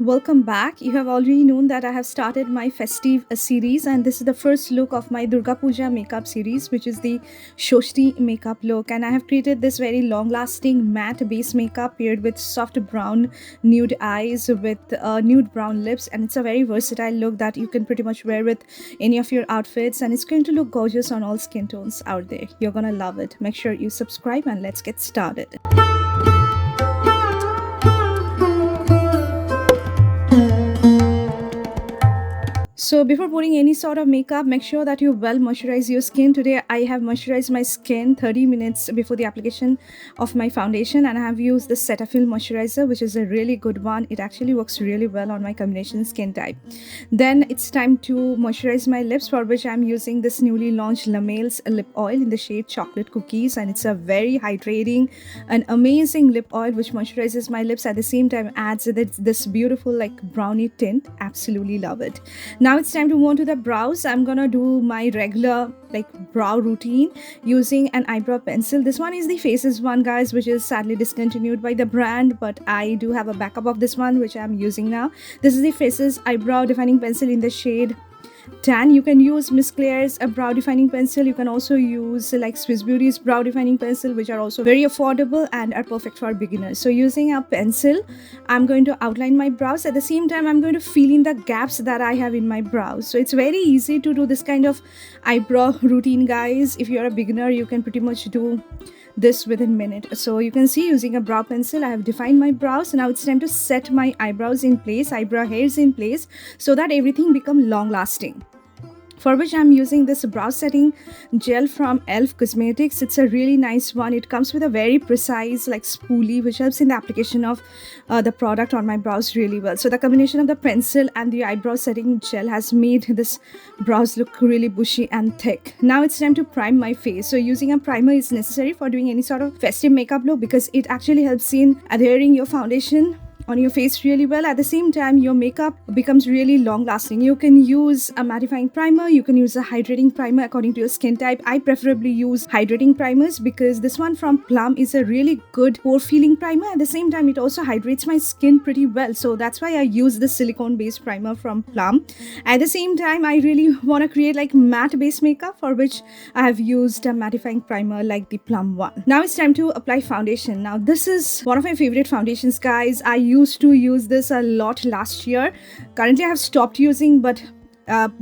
welcome back. You have already known that I have started my festive series, and this is the first look of my Durga Puja makeup series, which is the SHOSTHI makeup look. And I have created this very long lasting matte base makeup paired with soft brown nude eyes with nude brown lips, and it's a very versatile look that you can pretty much wear with any of your outfits, and it's going to look gorgeous on all skin tones out there. You're gonna love it. Make sure you subscribe and let's get started. So before putting any sort of makeup, make sure that you well moisturize your skin. Today I have moisturized my skin 30 minutes before the application of my foundation, and I have used the CETAPHIL moisturizer, which is a really good one. It actually works really well on my combination skin type. Then it's time to moisturize my lips, for which I'm using this newly launched LAMEL's lip oil in the shade Chocolate Cookies, and it's a very hydrating and amazing lip oil which moisturizes my lips at the same time adds this beautiful like brownie tint. Absolutely love it. Now it's time to move on to the brows. I'm gonna do my regular like brow routine using an eyebrow pencil. This one is the Faces one, guys, which is sadly discontinued by the brand, but I do have a backup of this one which I'm using now. This is the Faces eyebrow defining pencil in the shade Tan. You can use Miss Claire's brow defining pencil. You can also use like Swiss Beauty's brow defining pencil, which are also very affordable and are perfect for beginners. So using a pencil, I'm going to outline my brows. At the same time, I'm going to fill in the gaps that I have in my brows. So it's very easy to do this kind of eyebrow routine, guys. If you're a beginner, you can pretty much do this within a minute. So you can see, using a brow pencil, I have defined my brows. Now it's time to set my eyebrows in place, eyebrow hairs in place, so that everything become long lasting, for which I'm using this brow setting gel from e.l.f. Cosmetics. It's a really nice one. It comes with a very precise like spoolie which helps in the application of the product on my brows really well. So the combination of the pencil and the eyebrow setting gel has made this brows look really bushy and thick. Now it's time to prime my face. So using a primer is necessary for doing any sort of festive makeup look, because it actually helps in adhering your foundation on your face really well. At the same time, your makeup becomes really long lasting. You can use a mattifying primer, you can use a hydrating primer according to your skin type. I preferably use hydrating primers because this one from PLUM is a really good pore filling primer. At the same time, it also hydrates my skin pretty well, so that's why I use the silicone based primer from PLUM. At the same time, I really want to create like matte based makeup, for which I have used a mattifying primer like the PLUM one. Now it's time to apply foundation. Now this is one of my favorite foundations, guys. I used to use this a lot last year. Currently I have stopped using, but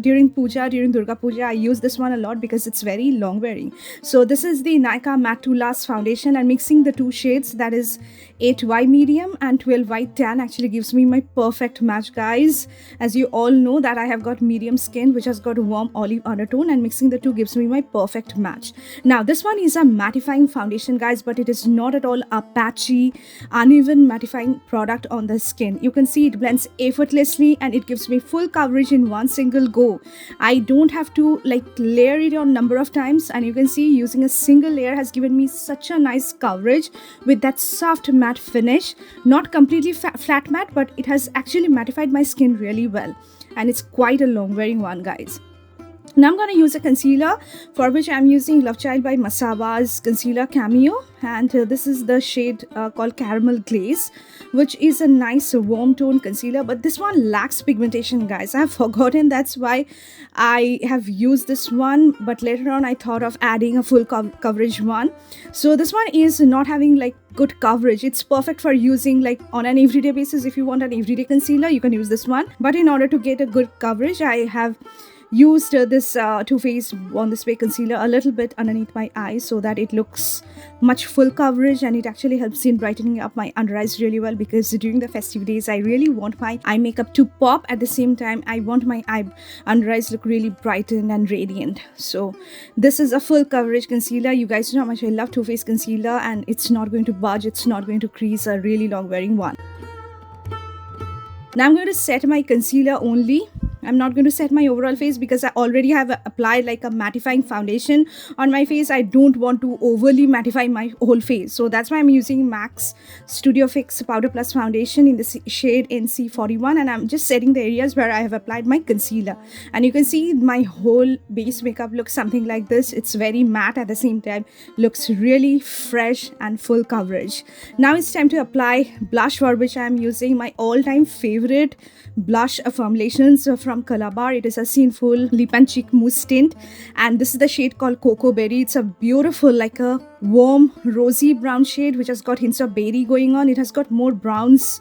during Puja, during Durga Puja, I use this one a lot because it's very long wearing. So this is the NYKAA Matte to Last foundation, and mixing the two shades, that is 8Y medium and 12Y tan, actually gives me my perfect match, guys. As you all know that I have got medium skin which has got a warm olive undertone, and mixing the two gives me my perfect match. Now this one is a mattifying foundation, guys, but it is not at all a patchy, uneven mattifying product on the skin. You can see it blends effortlessly and it gives me full coverage in one single go. I don't have to like layer it on number of times, and you can see using a single layer has given me such a nice coverage with that soft matte finish. Not completely flat matte, but it has actually mattified my skin really well, and it's quite a long wearing one, guys. Now I'm going to use a concealer, for which I'm using LOVECHILD by Masaba's concealer Cameo, and this is the shade called Caramel Glaze, which is a nice warm tone concealer, but this one lacks pigmentation, guys. I have forgotten, that's why I have used this one, but later on I thought of adding a full coverage one. So this one is not having like good coverage. It's perfect for using like on an everyday basis. If you want an everyday concealer, you can use this one, but in order to get a good coverage, I have used this Too Faced Born This Way concealer a little bit underneath my eyes so that it looks much full coverage, and it actually helps in brightening up my under eyes really well, because during the festive days I really want my eye makeup to pop. At the same time, I want my under eyes look really brightened and radiant. So this is a full coverage concealer. You guys know how much I love Too Faced concealer, and it's not going to budge, it's not going to crease, a really long wearing one. Now I'm going to set my concealer only I'm not going to set my overall face because I already have applied like a mattifying foundation on my face. I don't want to overly mattify my whole face. So that's why I'm using MAC's Studio Fix Powder Plus Foundation in the shade NC41. And I'm just setting the areas where I have applied my concealer. And you can see my whole base makeup looks something like this. It's very matte at the same time. Looks really fresh and full coverage. Now it's time to apply blush, for which I'm using my all-time favorite blush formulations from COLORBAR. It is a SINFUL Lip and Cheek Mousse Tint, and this is the shade called Cocoa Berry. It's a beautiful, like a warm rosy brown shade which has got hints of berry going on. It has got more browns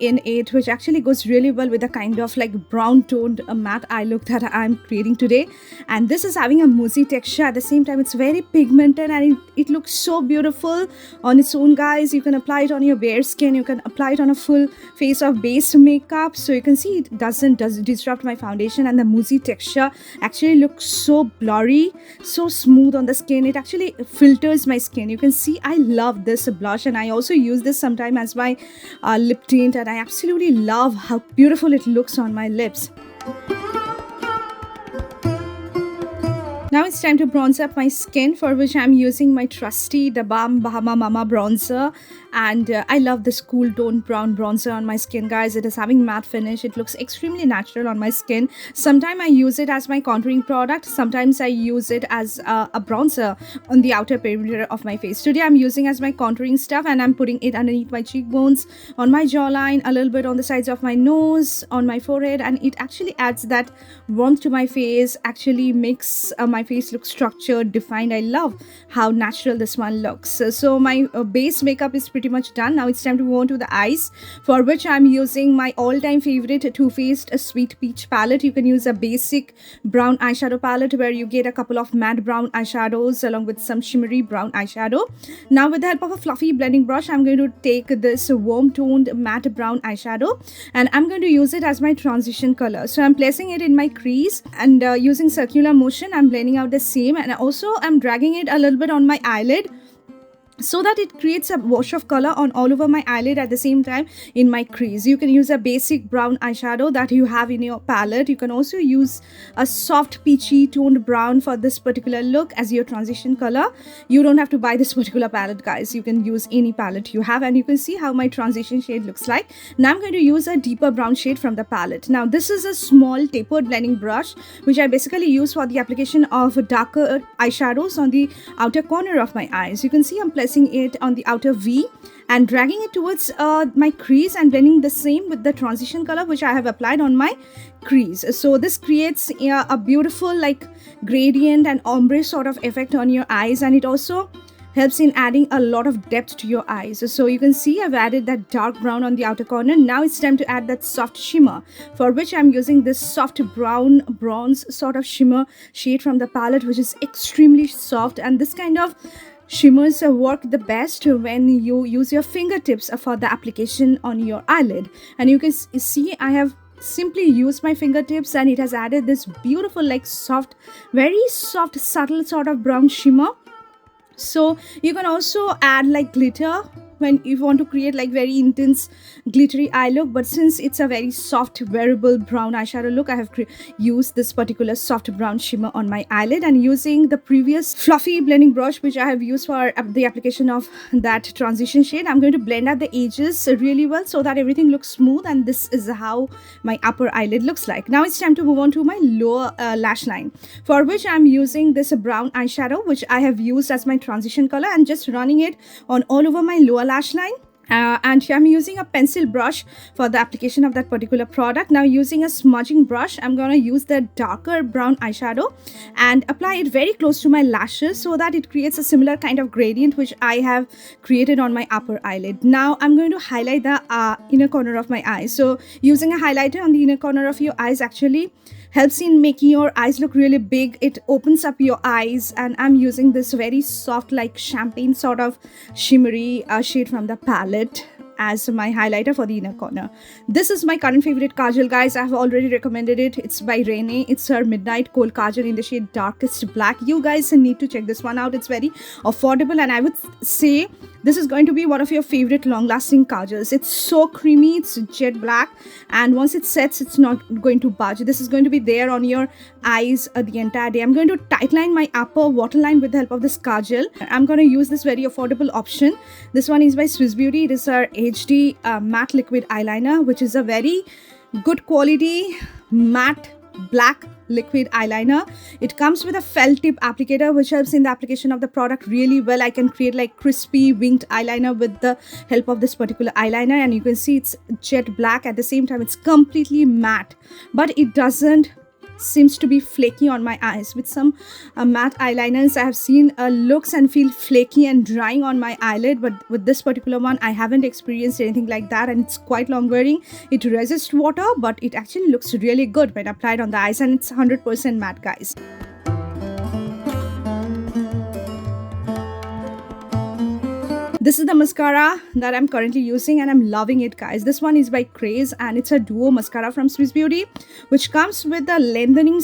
in it, which actually goes really well with the kind of like brown toned matte eye look that I'm creating today. And this is having a moussey texture. At the same time, it's very pigmented and it looks so beautiful on its own, guys. You can apply it on your bare skin, you can apply it on a full face of base makeup. So you can see it doesn't disrupt my foundation, and the moussey texture actually looks so blurry, so smooth on the skin. It actually filters my skin. You can see I love this blush, and I also use this sometime as my lip tint, and I absolutely love how beautiful it looks on my lips. Now it's time to bronze up my skin, for which I'm using my trusty The Balm Bahama Mama bronzer. And I love this cool toned brown bronzer on my skin, guys. It is having matte finish. It looks extremely natural on my skin. Sometimes I use it as my contouring product. Sometimes I use it as a bronzer on the outer perimeter of my face. Today I'm using as my contouring stuff, and I'm putting it underneath my cheekbones, on my jawline, a little bit on the sides of my nose, on my forehead, and it actually adds that warmth to my face, actually makes my face look structured, defined. I love how natural this one looks. So my base makeup is pretty much done. Now it's time to go on to the eyes, for which I'm using my all-time favorite Too Faced Sweet Peach palette. You can use a basic brown eyeshadow palette where you get a couple of matte brown eyeshadows along with some shimmery brown eyeshadow. Now with the help of a fluffy blending brush, I'm going to take this warm toned matte brown eyeshadow, and I'm going to use it as my transition color. So I'm placing it in my crease, and using circular motion I'm blending out the same, and also I'm dragging it a little bit on my eyelid so that it creates a wash of color on all over my eyelid at the same time in my crease. You can use a basic brown eyeshadow that you have in your palette. You can also use a soft peachy toned brown for this particular look as your transition color. You don't have to buy this particular palette, guys. You can use any palette you have, and you can see how my transition shade looks like. Now I'm going to use a deeper brown shade from the palette. Now this is a small tapered blending brush which I basically use for the application of darker eyeshadows on the outer corner of my eyes. You can see I'm placing it on the outer V and dragging it towards my crease and blending the same with the transition color which I have applied on my crease. So this creates a beautiful like gradient and ombre sort of effect on your eyes, and it also helps in adding a lot of depth to your eyes. So you can see I've added that dark brown on the outer corner. Now it's time to add that soft shimmer, for which I'm using this soft brown bronze sort of shimmer shade from the palette, which is extremely soft. And this kind of shimmers work the best when you use your fingertips for the application on your eyelid. And you can see I have simply used my fingertips, and it has added this beautiful like soft, very soft, subtle sort of brown shimmer. So you can also add like glitter when you want to create like very intense glittery eye look, but since it's a very soft wearable brown eyeshadow look, I have used this particular soft brown shimmer on my eyelid, and using the previous fluffy blending brush which I have used for the application of that transition shade, I'm going to blend out the edges really well so that everything looks smooth, and this is how my upper eyelid looks like. Now it's time to move on to my lower lash line, for which I'm using this brown eyeshadow which I have used as my transition color and just running it on all over my lower lash line. And here I'm using a pencil brush for the application of that particular product. Now using a smudging brush, I'm going to use the darker brown eyeshadow and apply it very close to my lashes so that it creates a similar kind of gradient which I have created on my upper eyelid. Now I'm going to highlight the inner corner of my eye. So using a highlighter on the inner corner of your eyes actually helps in making your eyes look really big. It opens up your eyes, and I'm using this very soft like champagne sort of shimmery shade from the palette as my highlighter for the inner corner. This is my current favorite kajal, guys. I have already recommended it. It's by Rene. It's her Midnight Kohl Kajal in the shade Darkest Black. You guys need to check this one out. It's very affordable, and I would say This is going to be one of your favorite long-lasting kajals. It's so creamy, it's jet black, and once it sets, it's not going to budge. This is going to be there on your eyes the entire day. I'm going to tightline my upper waterline with the help of this kajal. I'm going to use this very affordable option. This one is by Swiss Beauty. It is our HD matte liquid eyeliner, which is a very good quality matte black liquid eyeliner. It comes with a felt tip applicator, which helps in the application of the product really well. I can create like crispy winged eyeliner with the help of this particular eyeliner, and you can see it's jet black. At the same time, it's completely matte, but it doesn't seems to be flaky on my eyes. With some matte eyeliners, I have seen looks and feel flaky and drying on my eyelid, but with this particular one, I haven't experienced anything like that, and it's quite long wearing. It resists water, but it actually looks really good when applied on the eyes, and it's 100% matte, guys. This is the mascara that I'm currently using, and I'm loving it, guys. This one is by GLAZE, and it's a duo mascara from Swiss Beauty, which comes with the lengthening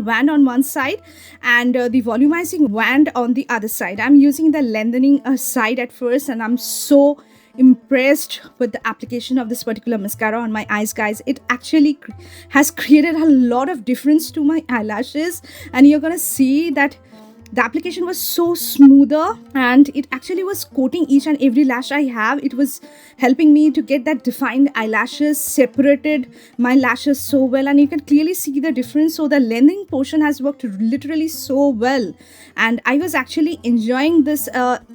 wand on one side and the volumizing wand on the other side. I'm using the lengthening side at first, and I'm so impressed with the application of this particular mascara on my eyes, guys. It actually has created a lot of difference to my eyelashes, and you're gonna see that the application was so smoother, and it actually was coating each and every lash I have. It was helping me to get that defined eyelashes, separated my lashes so well, and you can clearly see the difference. So the lengthening portion has worked literally so well, and I was actually enjoying this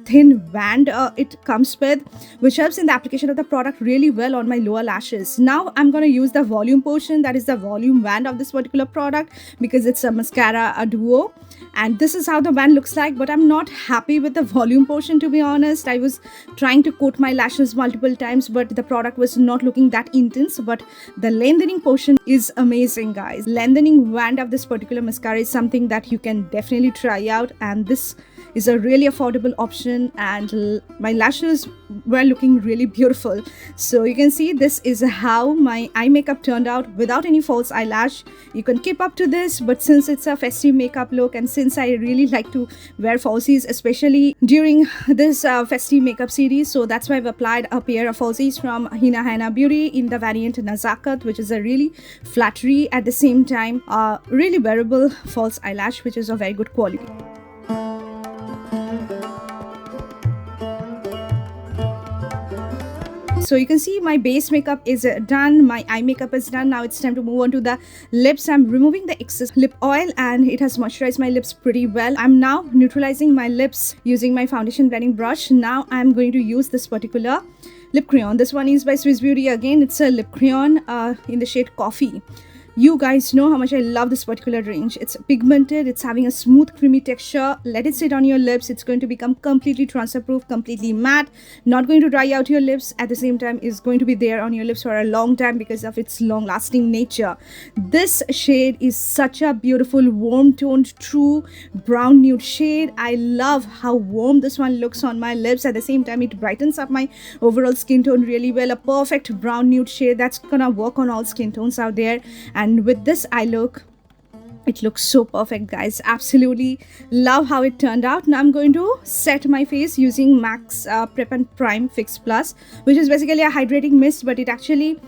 thin wand it comes with, which helps in the application of the product really well on my lower lashes. Now I'm going to use the volume portion, that is the volume wand of this particular product, because it's a mascara, a duo, and this is how the wand looks like. But I'm not happy with the volume portion, to be honest. I was trying to coat my lashes multiple times, but the product was not looking that intense. But the lengthening portion is amazing, guys. Lengthening wand of this particular mascara is something that you can definitely try out, and this is a really affordable option, and my lashes were looking really beautiful. So you can see this is how my eye makeup turned out without any false eyelash. You can keep up to this, but since it's a festive makeup look, and since I really like to wear falsies, especially during this festive makeup series, so that's why I've applied a pair of falsies from Hina Haina Beauty in the variant Nazakat, which is a really flattery, at the same time really wearable false eyelash, which is of very good quality. So you can see my base makeup is done, my eye makeup is done. Now it's time to move on to the lips. I'm removing the excess lip oil, and it has moisturized my lips pretty well. I'm now neutralizing my lips using my foundation blending brush. Now I'm going to use this particular lip crayon. This one is by Swiss Beauty. Again, it's a lip crayon in the shade Coffee. You guys know how much I love this particular range. It's pigmented, it's having a smooth creamy texture. Let it sit on your lips. It's going to become completely transfer proof, completely matte, not going to dry out your lips. At the same time, is going to be there on your lips for a long time because of its long lasting nature. This shade is such a beautiful warm toned true brown nude shade. I love how warm this one looks on my lips. At the same time, it brightens up my overall skin tone really well. A perfect brown nude shade that's gonna work on all skin tones out there. And with this eye look, it looks so perfect, guys. Absolutely love how it turned out. Now I'm going to set my face using MAC's Prep and Prime Fix Plus, which is basically a hydrating mist, but it actually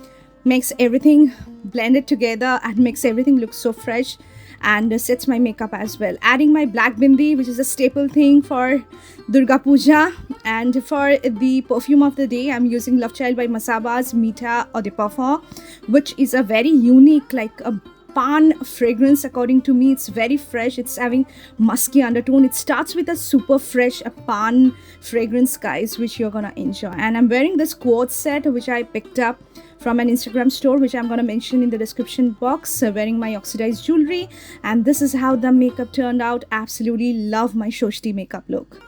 makes everything blended together and makes everything look so fresh, and sets my makeup as well. Adding my black bindi, which is a staple thing for Durga Puja, and for the perfume of the day, I'm using LOVECHILD by Masaba's Meeta Eau de Parfum, which is a very unique, like a pan fragrance. According to me, it's very fresh. It's having musky undertone. It starts with a super fresh pan fragrance, guys, which you're gonna enjoy. And I'm wearing this quartz set, which I picked up from an Instagram store, which I'm going to mention in the description box, wearing my oxidized jewelry. And this is how the makeup turned out. Absolutely love my SHOSTHI makeup look.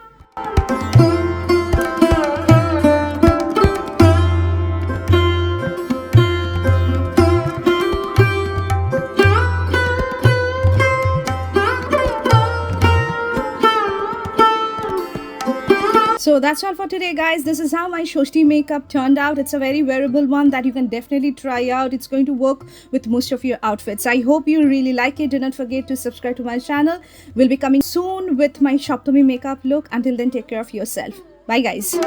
So that's all for today, guys. This is how my Shoshti makeup turned out. It's a very wearable one that you can definitely try out. It's going to work with most of your outfits. I hope you really like it. Do not forget to subscribe to my channel. We'll be coming soon with my Shop to Me makeup look. Until then, take care of yourself. Bye, guys.